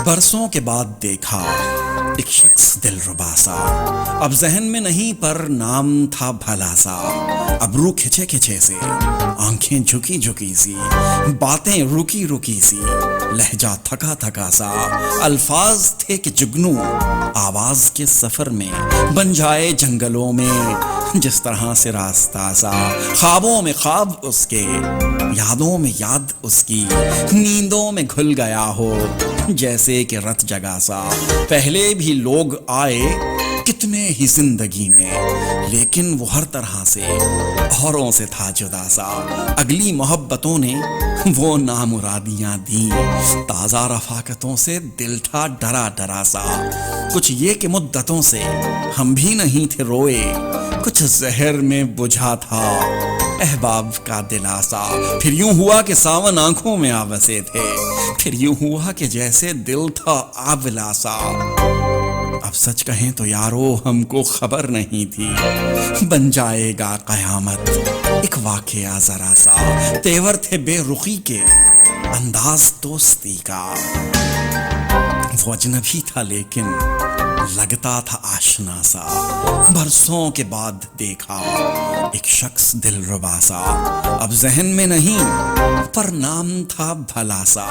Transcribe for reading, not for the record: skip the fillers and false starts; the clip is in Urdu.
برسوں کے بعد دیکھا ایک شخص دلربا سا، اب ذہن میں نہیں پر نام تھا بھلا سا، ابرو کھچے کھچے سے، آنکھیں جھکی جھکی سی، باتیں رکی رکی سی، لہجہ تھکا تھکا سا، الفاظ تھے کہ جگنو آواز کے سفر میں بن جائے جنگلوں میں جس طرح سے راستہ سا، خوابوں میں خواب اس کے، یادوں میں یاد اس کی، نیندوں میں گھل گیا ہو جیسے کہ رت جگا سا۔ پہلے بھی لوگ آئے کتنے ہی زندگی میں، لیکن وہ ہر طرح سے اوروں سے تھا جدا سا۔ اگلی محبتوں نے وہ نامرادیاں دیں، تازہ رفاقتوں سے دل تھا ڈرا ڈرا سا۔ کچھ یہ کہ مدتوں سے ہم بھی نہیں تھے روئے، کچھ زہر میں بجھا تھا احباب کا دلاسا۔ پھر یوں ہوا کہ ساون آنکھوں میں آ بسے تھے، پھر یوں ہوا کہ جیسے دل تھا آولا سا۔ اب سچ کہیں تو یارو ہم کو خبر نہیں تھی بن جائے گا قیامت ایک واقعہ ذرا سا۔ تیور تھے بے رخی کے، انداز دوستی کا، وہ اجنبی تھا لیکن لگتا تھا آشنا سا۔ برسوں کے بعد دیکھا ایک شخص دلربا سا، اب ذہن میں نہیں پر نام تھا بھلا سا۔